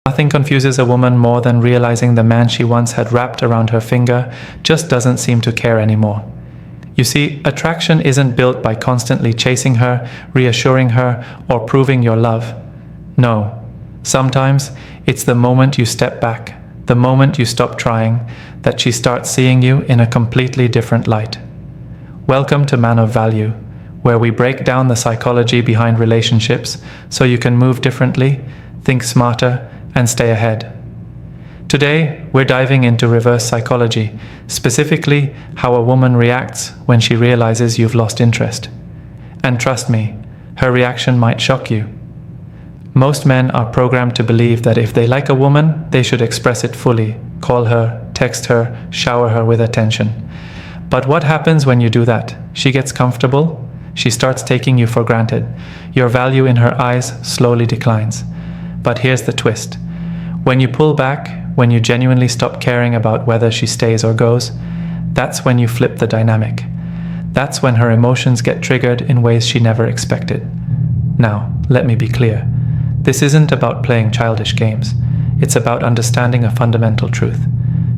Nothing confuses a woman more than realizing the man she once had wrapped around her finger just doesn't seem to care anymore. You see, attraction isn't built by constantly chasing her, reassuring her, or proving your love. No. Sometimes it's the moment you step back, the moment you stop trying, that she starts seeing you in a completely different light. Welcome to Man of Value, where we break down the psychology behind relationships so you can move differently, think smarter, and stay ahead. Today, we're diving into reverse psychology, specifically how a woman reacts when she realizes you've lost interest. And trust me, her reaction might shock you. Most men are programmed to believe that if they like a woman, they should express it fully, call her, text her, shower her with attention. But what happens when you do that? She gets comfortable, she starts taking you for granted. Your value in her eyes slowly declines. But here's the twist. When you pull back, when you genuinely stop caring about whether she stays or goes, that's when you flip the dynamic. That's when her emotions get triggered in ways she never expected. Now, let me be clear. This isn't about playing childish games. It's about understanding a fundamental truth.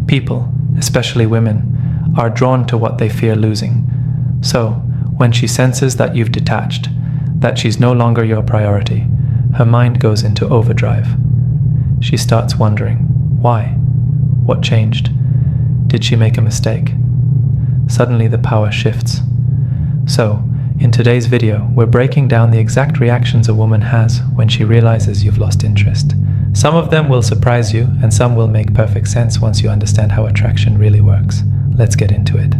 People, especially women, are drawn to what they fear losing. So, when she senses that you've detached, that she's no longer your priority, her mind goes into overdrive. She starts wondering, why? What changed? Did she make a mistake? Suddenly the power shifts. So, in today's video, we're breaking down the exact reactions a woman has when she realizes you've lost interest. Some of them will surprise you, and some will make perfect sense once you understand how attraction really works. Let's get into it.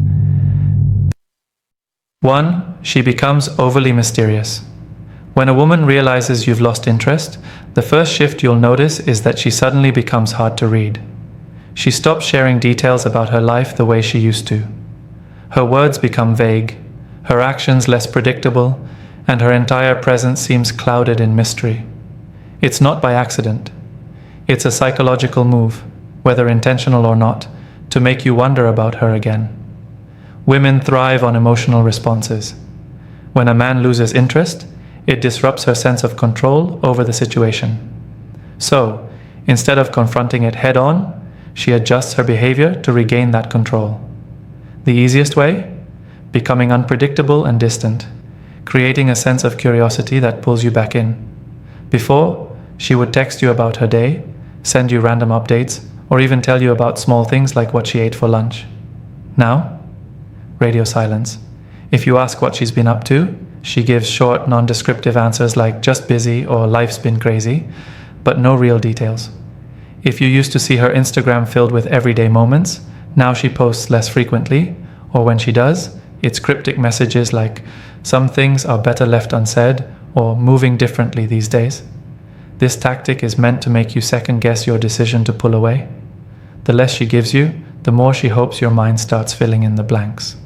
1. She becomes overly mysterious. When a woman realizes you've lost interest, the first shift you'll notice is that she suddenly becomes hard to read. She stops sharing details about her life the way she used to. Her words become vague, her actions less predictable, and her entire presence seems clouded in mystery. It's not by accident. It's a psychological move, whether intentional or not, to make you wonder about her again. Women thrive on emotional responses. When a man loses interest, it disrupts her sense of control over the situation. So, instead of confronting it head-on, she adjusts her behavior to regain that control. The easiest way? Becoming unpredictable and distant, creating a sense of curiosity that pulls you back in. Before, she would text you about her day, send you random updates, or even tell you about small things like what she ate for lunch. Now, radio silence. If you ask what she's been up to, she gives short, non-descriptive answers like just busy or life's been crazy, but no real details. If you used to see her Instagram filled with everyday moments, now she posts less frequently, or when she does, it's cryptic messages like some things are better left unsaid or moving differently these days. This tactic is meant to make you second-guess your decision to pull away. The less she gives you, the more she hopes your mind starts filling in the blanks.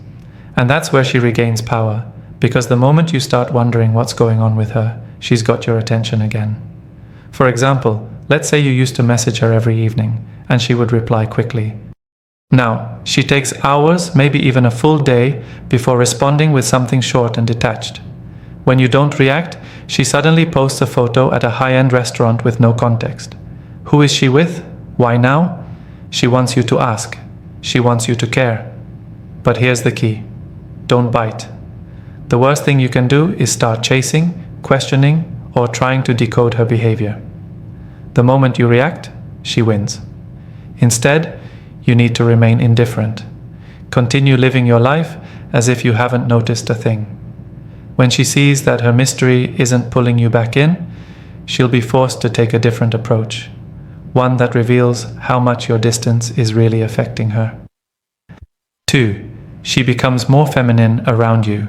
And that's where she regains power. Because the moment you start wondering what's going on with her, she's got your attention again. For example, let's say you used to message her every evening, and she would reply quickly. Now, she takes hours, maybe even a full day, before responding with something short and detached. When you don't react, she suddenly posts a photo at a high-end restaurant with no context. Who is she with? Why now? She wants you to ask. She wants you to care. But here's the key. Don't bite. The worst thing you can do is start chasing, questioning, or trying to decode her behavior. The moment you react, she wins. Instead, you need to remain indifferent. Continue living your life as if you haven't noticed a thing. When she sees that her mystery isn't pulling you back in, she'll be forced to take a different approach, one that reveals how much your distance is really affecting her. 2. She becomes more feminine around you.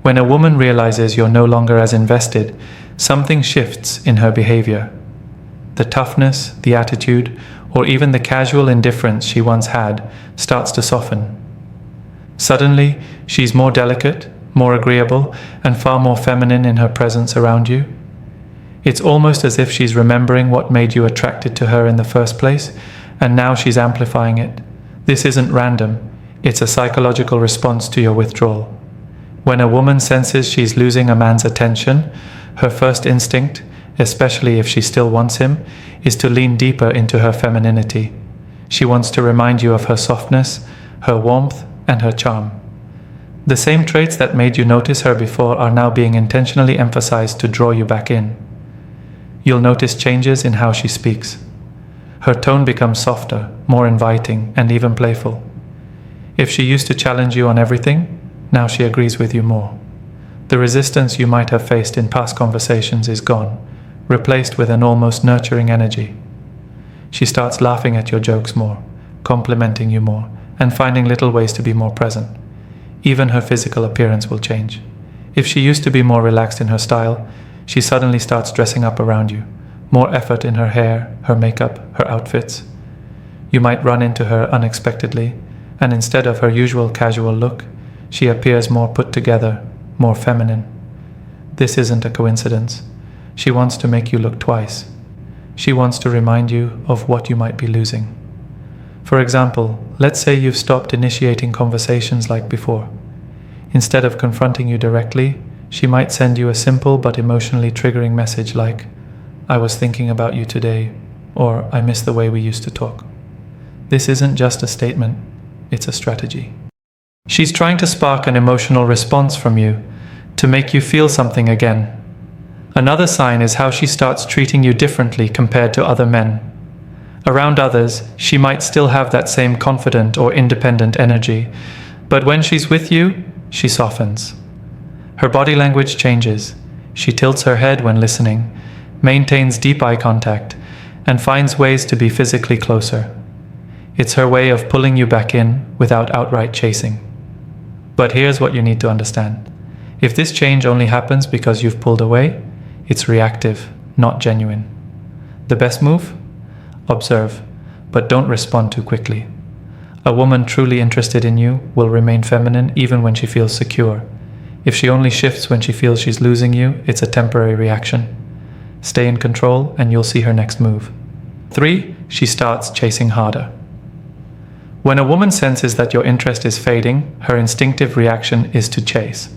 When a woman realizes you're no longer as invested, something shifts in her behavior. The toughness, the attitude, or even the casual indifference she once had starts to soften. Suddenly, she's more delicate, more agreeable, and far more feminine in her presence around you. It's almost as if she's remembering what made you attracted to her in the first place, and now she's amplifying it. This isn't random, it's a psychological response to your withdrawal. When a woman senses she's losing a man's attention, her first instinct, especially if she still wants him, is to lean deeper into her femininity. She wants to remind you of her softness, her warmth, and her charm. The same traits that made you notice her before are now being intentionally emphasized to draw you back in. You'll notice changes in how she speaks. Her tone becomes softer, more inviting, and even playful. If she used to challenge you on everything, now she agrees with you more. The resistance you might have faced in past conversations is gone, replaced with an almost nurturing energy. She starts laughing at your jokes more, complimenting you more, and finding little ways to be more present. Even her physical appearance will change. If she used to be more relaxed in her style, she suddenly starts dressing up around you, more effort in her hair, her makeup, her outfits. You might run into her unexpectedly, and instead of her usual casual look, she appears more put together, more feminine. This isn't a coincidence. She wants to make you look twice. She wants to remind you of what you might be losing. For example, let's say you've stopped initiating conversations like before. Instead of confronting you directly, she might send you a simple but emotionally triggering message like, "I was thinking about you today," or "I miss the way we used to talk." This isn't just a statement, it's a strategy. She's trying to spark an emotional response from you, to make you feel something again. Another sign is how she starts treating you differently compared to other men. Around others, she might still have that same confident or independent energy, but when she's with you, she softens. Her body language changes. She tilts her head when listening, maintains deep eye contact, and finds ways to be physically closer. It's her way of pulling you back in without outright chasing. But here's what you need to understand. If this change only happens because you've pulled away, it's reactive, not genuine. The best move? Observe, but don't respond too quickly. A woman truly interested in you will remain feminine even when she feels secure. If she only shifts when she feels she's losing you, it's a temporary reaction. Stay in control and you'll see her next move. 3. She starts chasing harder. When a woman senses that your interest is fading, her instinctive reaction is to chase.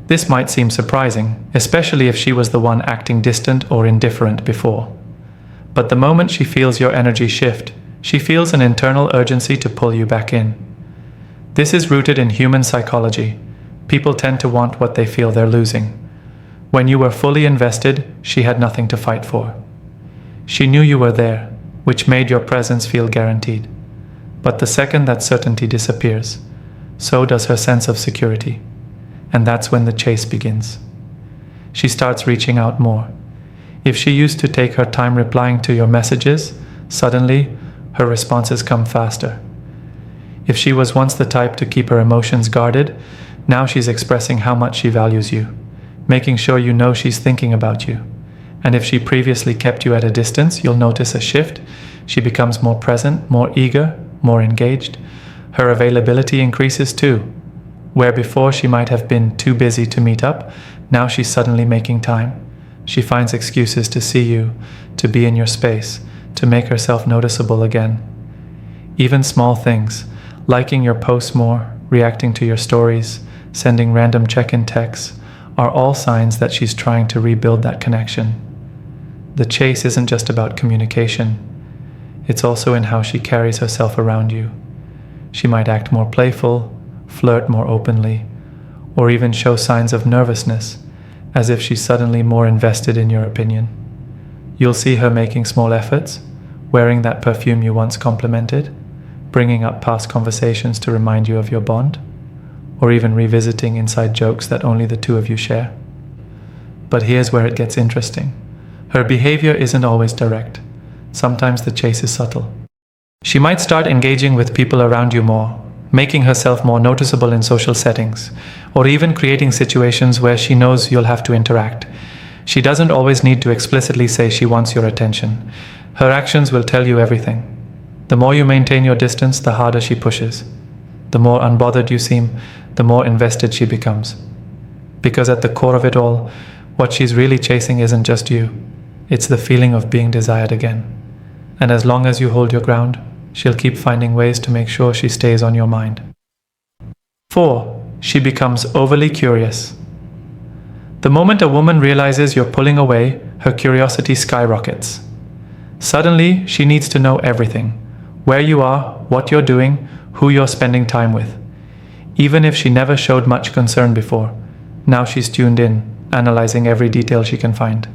This might seem surprising, especially if she was the one acting distant or indifferent before. But the moment she feels your energy shift, she feels an internal urgency to pull you back in. This is rooted in human psychology. People tend to want what they feel they're losing. When you were fully invested, she had nothing to fight for. She knew you were there, which made your presence feel guaranteed. But the second that certainty disappears, so does her sense of security. And that's when the chase begins. She starts reaching out more. If she used to take her time replying to your messages, suddenly her responses come faster. If she was once the type to keep her emotions guarded, now she's expressing how much she values you, making sure you know she's thinking about you. And if she previously kept you at a distance, you'll notice a shift. She becomes more present, more eager, more engaged. Her availability increases too. Where before she might have been too busy to meet up, now she's suddenly making time. She finds excuses to see you, to be in your space, to make herself noticeable again. Even small things, liking your posts more, reacting to your stories, sending random check-in texts, are all signs that she's trying to rebuild that connection. The chase isn't just about communication. It's also in how she carries herself around you. She might act more playful, flirt more openly, or even show signs of nervousness, as if she's suddenly more invested in your opinion. You'll see her making small efforts, wearing that perfume you once complimented, bringing up past conversations to remind you of your bond, or even revisiting inside jokes that only the two of you share. But here's where it gets interesting. Her behavior isn't always direct. Sometimes the chase is subtle. She might start engaging with people around you more, making herself more noticeable in social settings, or even creating situations where she knows you'll have to interact. She doesn't always need to explicitly say she wants your attention. Her actions will tell you everything. The more you maintain your distance, the harder she pushes. The more unbothered you seem, the more invested she becomes. Because at the core of it all, what she's really chasing isn't just you. It's the feeling of being desired again. And as long as you hold your ground, she'll keep finding ways to make sure she stays on your mind. 4. She becomes overly curious. The moment a woman realizes you're pulling away, her curiosity skyrockets. Suddenly, she needs to know everything: where you are, what you're doing, who you're spending time with. Even if she never showed much concern before, now she's tuned in, analyzing every detail she can find.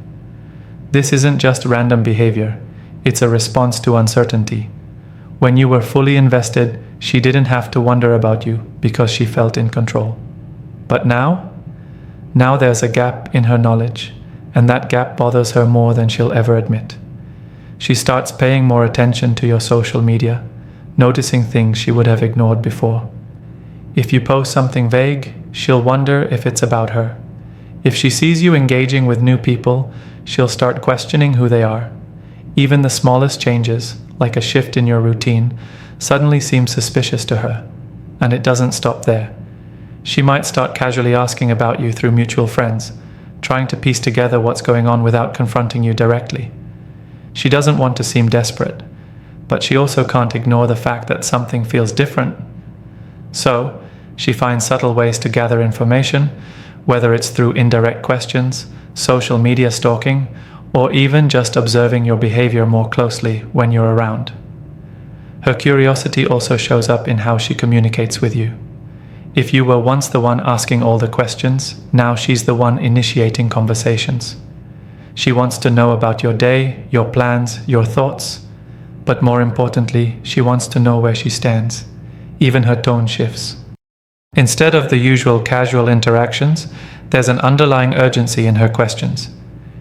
This isn't just random behavior, it's a response to uncertainty. When you were fully invested, she didn't have to wonder about you because she felt in control. But now there's a gap in her knowledge, and that gap bothers her more than she'll ever admit. She starts paying more attention to your social media, noticing things she would have ignored before. If you post something vague, she'll wonder if it's about her. If she sees you engaging with new people, she'll start questioning who they are. Even the smallest changes, like a shift in your routine, suddenly seem suspicious to her. And it doesn't stop there. She might start casually asking about you through mutual friends, trying to piece together what's going on without confronting you directly. She doesn't want to seem desperate, but she also can't ignore the fact that something feels different. So, she finds subtle ways to gather information, whether it's through indirect questions, social media stalking, or even just observing your behavior more closely when you're around. Her curiosity also shows up in how she communicates with you. If you were once the one asking all the questions, now she's the one initiating conversations. She wants to know about your day, your plans, your thoughts, but more importantly, she wants to know where she stands. Even her tone shifts. Instead of the usual casual interactions, there's an underlying urgency in her questions.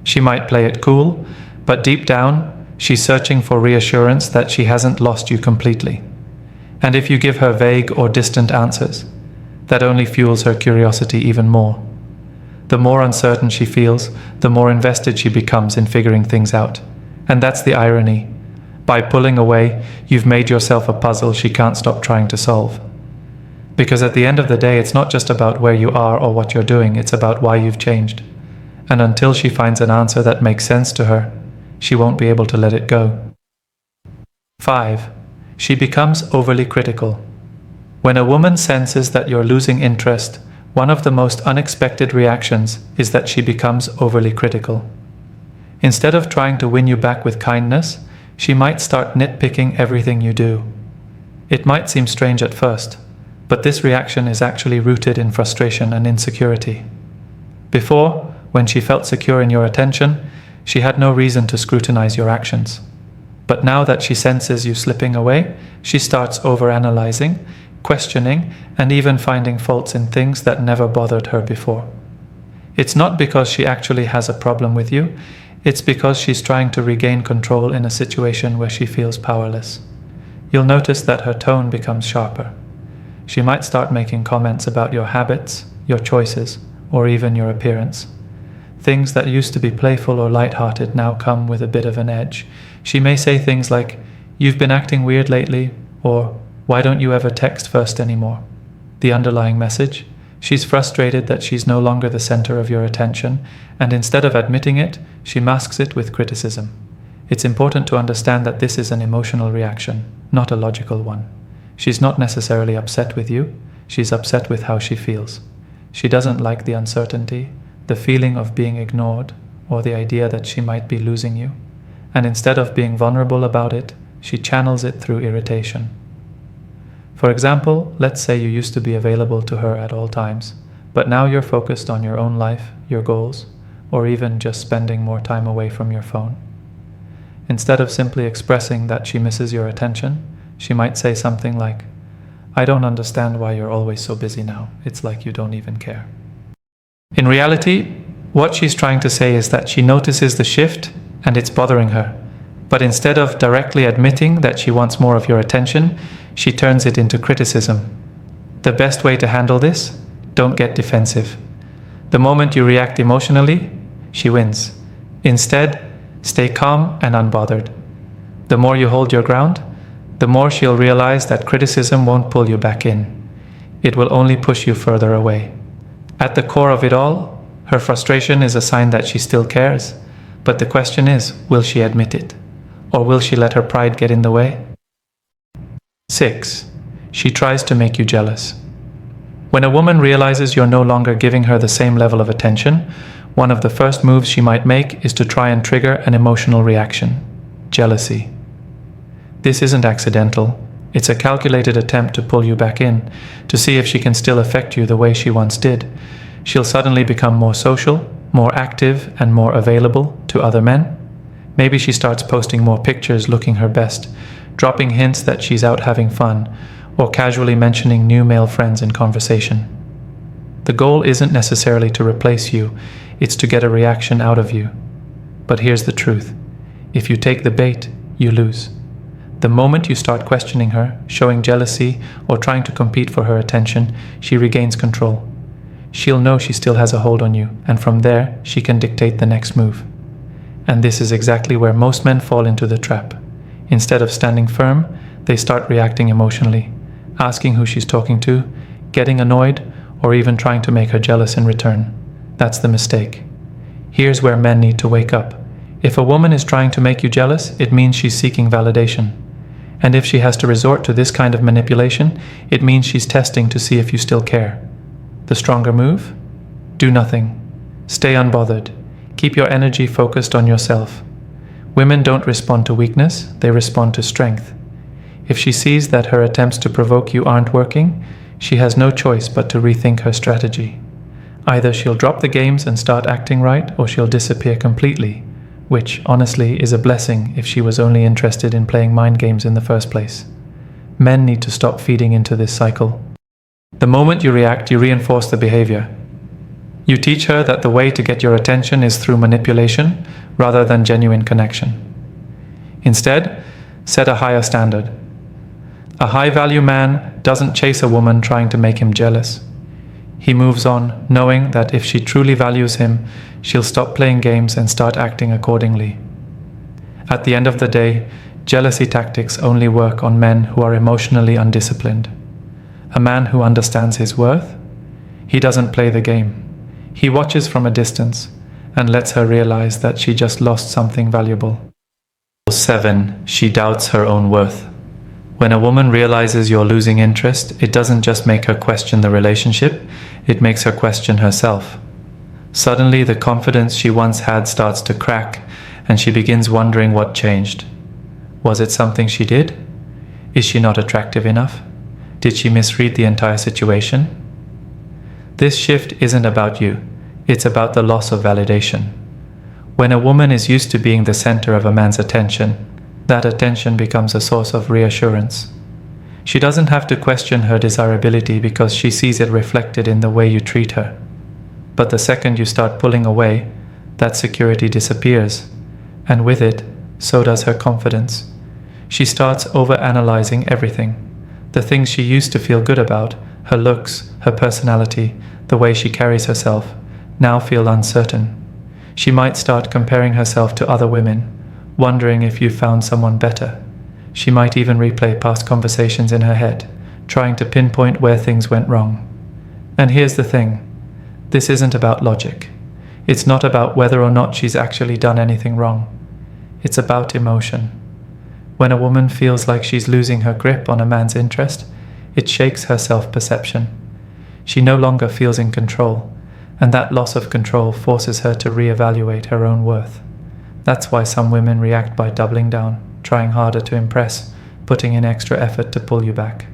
She might play it cool, but deep down, she's searching for reassurance that she hasn't lost you completely. And if you give her vague or distant answers, that only fuels her curiosity even more. The more uncertain she feels, the more invested she becomes in figuring things out. And that's the irony. By pulling away, you've made yourself a puzzle she can't stop trying to solve. Because at the end of the day, it's not just about where you are or what you're doing, it's about why you've changed. And until she finds an answer that makes sense to her, she won't be able to let it go. 5. She becomes overly critical. When a woman senses that you're losing interest, one of the most unexpected reactions is that she becomes overly critical. Instead of trying to win you back with kindness, she might start nitpicking everything you do. It might seem strange at first, but this reaction is actually rooted in frustration and insecurity. Before, when she felt secure in your attention, she had no reason to scrutinize your actions. But now that she senses you slipping away, she starts overanalyzing, questioning, and even finding faults in things that never bothered her before. It's not because she actually has a problem with you, it's because she's trying to regain control in a situation where she feels powerless. You'll notice that her tone becomes sharper. She might start making comments about your habits, your choices, or even your appearance. Things that used to be playful or lighthearted now come with a bit of an edge. She may say things like, "You've been acting weird lately," or "Why don't you ever text first anymore?" The underlying message: she's frustrated that she's no longer the center of your attention, and instead of admitting it, she masks it with criticism. It's important to understand that this is an emotional reaction, not a logical one. She's not necessarily upset with you, she's upset with how she feels. She doesn't like the uncertainty, the feeling of being ignored, or the idea that she might be losing you. And instead of being vulnerable about it, she channels it through irritation. For example, let's say you used to be available to her at all times, but now you're focused on your own life, your goals, or even just spending more time away from your phone. Instead of simply expressing that she misses your attention, she might say something like, "I don't understand why you're always so busy now. It's like you don't even care." In reality, what she's trying to say is that she notices the shift and it's bothering her. But instead of directly admitting that she wants more of your attention, she turns it into criticism. The best way to handle this: don't get defensive. The moment you react emotionally, she wins. Instead, stay calm and unbothered. The more you hold your ground, the more she'll realize that criticism won't pull you back in. It will only push you further away. At the core of it all, her frustration is a sign that she still cares. But the question is, will she admit it? Or will she let her pride get in the way? 6. She tries to make you jealous. When a woman realizes you're no longer giving her the same level of attention, one of the first moves she might make is to try and trigger an emotional reaction: jealousy. This isn't accidental. It's a calculated attempt to pull you back in, to see if she can still affect you the way she once did. She'll suddenly become more social, more active, and more available to other men. Maybe she starts posting more pictures looking her best, dropping hints that she's out having fun, or casually mentioning new male friends in conversation. The goal isn't necessarily to replace you, it's to get a reaction out of you. But here's the truth: if you take the bait, you lose. The moment you start questioning her, showing jealousy, or trying to compete for her attention, she regains control. She'll know she still has a hold on you, and from there, she can dictate the next move. And this is exactly where most men fall into the trap. Instead of standing firm, they start reacting emotionally, asking who she's talking to, getting annoyed, or even trying to make her jealous in return. That's the mistake. Here's where men need to wake up. If a woman is trying to make you jealous, it means she's seeking validation. And if she has to resort to this kind of manipulation, it means she's testing to see if you still care. The stronger move? Do nothing. Stay unbothered. Keep your energy focused on yourself. Women don't respond to weakness, they respond to strength. If she sees that her attempts to provoke you aren't working, she has no choice but to rethink her strategy. Either she'll drop the games and start acting right, or she'll disappear completely, which, honestly, is a blessing if she was only interested in playing mind games in the first place. Men need to stop feeding into this cycle. The moment you react, you reinforce the behavior. You teach her that the way to get your attention is through manipulation rather than genuine connection. Instead, set a higher standard. A high-value man doesn't chase a woman trying to make him jealous. He moves on, knowing that if she truly values him, she'll stop playing games and start acting accordingly. At the end of the day, jealousy tactics only work on men who are emotionally undisciplined. A man who understands his worth? He doesn't play the game. He watches from a distance and lets her realize that she just lost something valuable. 7. She doubts her own worth. When a woman realizes you're losing interest, it doesn't just make her question the relationship, it makes her question herself. Suddenly, the confidence she once had starts to crack, and she begins wondering what changed. Was it something she did? Is she not attractive enough? Did she misread the entire situation? This shift isn't about you, it's about the loss of validation. When a woman is used to being the center of a man's attention, that attention becomes a source of reassurance. She doesn't have to question her desirability because she sees it reflected in the way you treat her. But the second you start pulling away, that security disappears, and with it, so does her confidence. She starts overanalyzing everything. The things she used to feel good about, her looks, her personality, the way she carries herself, now feel uncertain. She might start comparing herself to other women, wondering if you found someone better. She might even replay past conversations in her head, trying to pinpoint where things went wrong. And here's the thing. This isn't about logic. It's not about whether or not she's actually done anything wrong. It's about emotion. When a woman feels like she's losing her grip on a man's interest, it shakes her self-perception. She no longer feels in control, and that loss of control forces her to reevaluate her own worth. That's why some women react by doubling down, trying harder to impress, putting in extra effort to pull you back.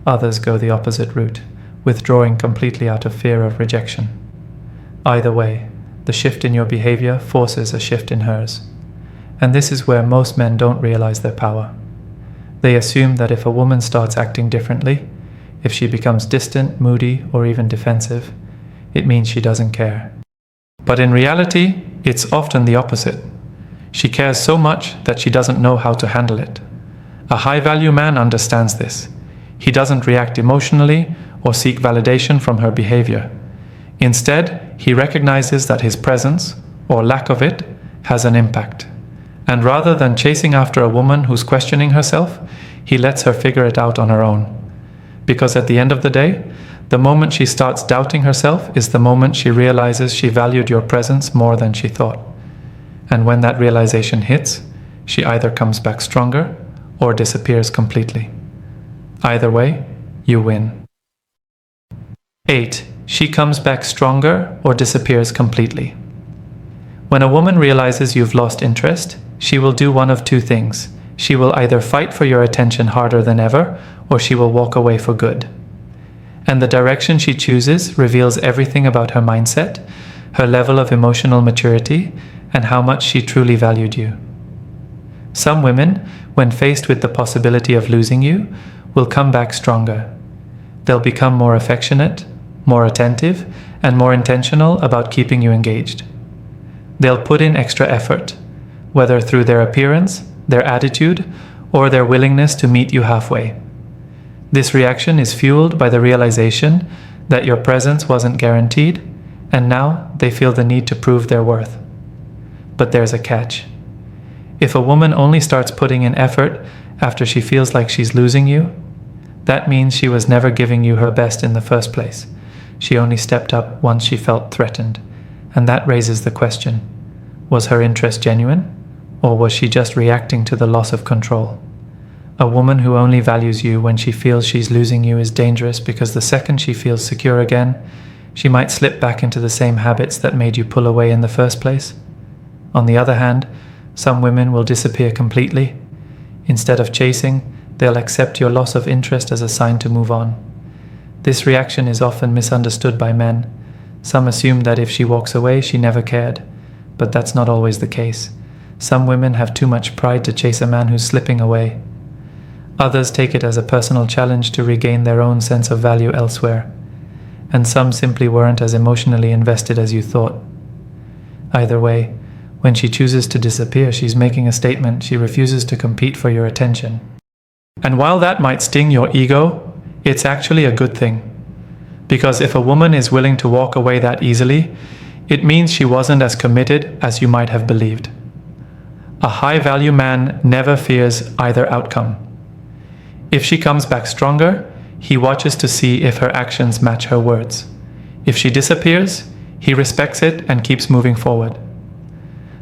Others go the opposite route, withdrawing completely out of fear of rejection. Either way, the shift in your behavior forces a shift in hers. And this is where most men don't realize their power. They assume that if a woman starts acting differently, if she becomes distant, moody, or even defensive, it means she doesn't care. But in reality, it's often the opposite. She cares so much that she doesn't know how to handle it. A high-value man understands this. He doesn't react emotionally or seek validation from her behavior. Instead, he recognizes that his presence, or lack of it, has an impact. And rather than chasing after a woman who's questioning herself, he lets her figure it out on her own. Because at the end of the day, the moment she starts doubting herself is the moment she realizes she valued your presence more than she thought. And when that realization hits, she either comes back stronger or disappears completely. Either way, you win. 8. She comes back stronger or disappears completely. When a woman realizes you've lost interest, she will do one of two things. She will either fight for your attention harder than ever, or she will walk away for good. And the direction she chooses reveals everything about her mindset, her level of emotional maturity, and how much she truly valued you. Some women, when faced with the possibility of losing you, will come back stronger. They'll become more affectionate, more attentive, and more intentional about keeping you engaged. They'll put in extra effort, whether through their appearance, their attitude, or their willingness to meet you halfway. This reaction is fueled by the realization that your presence wasn't guaranteed, and now they feel the need to prove their worth. But there's a catch. If a woman only starts putting in effort after she feels like she's losing you, that means she was never giving you her best in the first place. She only stepped up once she felt threatened. And that raises the question, was her interest genuine, or was she just reacting to the loss of control? A woman who only values you when she feels she's losing you is dangerous because the second she feels secure again, she might slip back into the same habits that made you pull away in the first place. On the other hand, some women will disappear completely. Instead of chasing, they'll accept your loss of interest as a sign to move on. This reaction is often misunderstood by men. Some assume that if she walks away, she never cared, but that's not always the case. Some women have too much pride to chase a man who's slipping away. Others take it as a personal challenge to regain their own sense of value elsewhere. And some simply weren't as emotionally invested as you thought. Either way, when she chooses to disappear, she's making a statement. She refuses to compete for your attention. And while that might sting your ego, it's actually a good thing. Because if a woman is willing to walk away that easily, it means she wasn't as committed as you might have believed. A high-value man never fears either outcome. If she comes back stronger, he watches to see if her actions match her words. If she disappears, he respects it and keeps moving forward.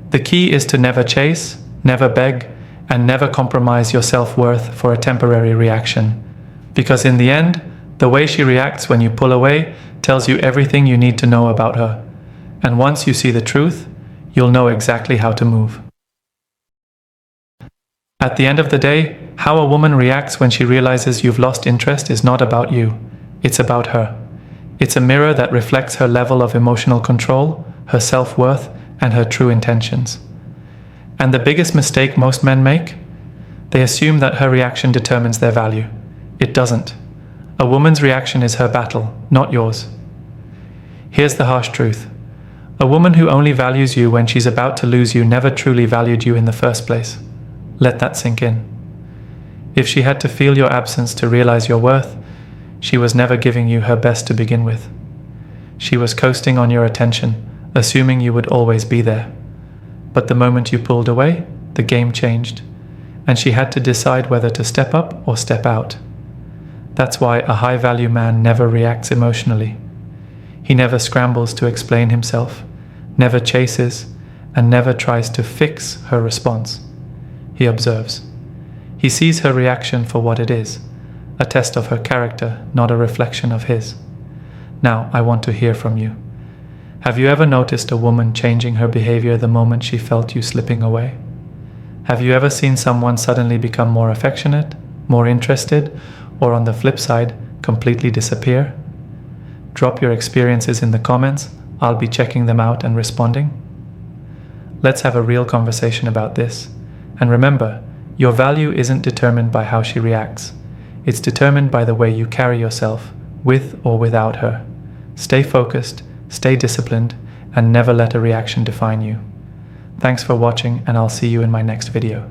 The key is to never chase, never beg, and never compromise your self-worth for a temporary reaction. Because in the end, the way she reacts when you pull away tells you everything you need to know about her. And once you see the truth, you'll know exactly how to move. At the end of the day, how a woman reacts when she realizes you've lost interest is not about you. It's about her. It's a mirror that reflects her level of emotional control, her self-worth, and her true intentions. And the biggest mistake most men make? They assume that her reaction determines their value. It doesn't. A woman's reaction is her battle, not yours. Here's the harsh truth. A woman who only values you when she's about to lose you never truly valued you in the first place. Let that sink in. If she had to feel your absence to realize your worth, she was never giving you her best to begin with. She was coasting on your attention, assuming you would always be there. But the moment you pulled away, the game changed, and she had to decide whether to step up or step out. That's why a high-value man never reacts emotionally. He never scrambles to explain himself, never chases, and never tries to fix her response. He observes. He sees her reaction for what it is, a test of her character, not a reflection of his. Now, I want to hear from you. Have you ever noticed a woman changing her behavior the moment she felt you slipping away? Have you ever seen someone suddenly become more affectionate, more interested, or on the flip side, completely disappear? Drop your experiences in the comments. I'll be checking them out and responding. Let's have a real conversation about this. And remember, your value isn't determined by how she reacts. It's determined by the way you carry yourself, with or without her. Stay focused, stay disciplined, and never let a reaction define you. Thanks for watching, and I'll see you in my next video.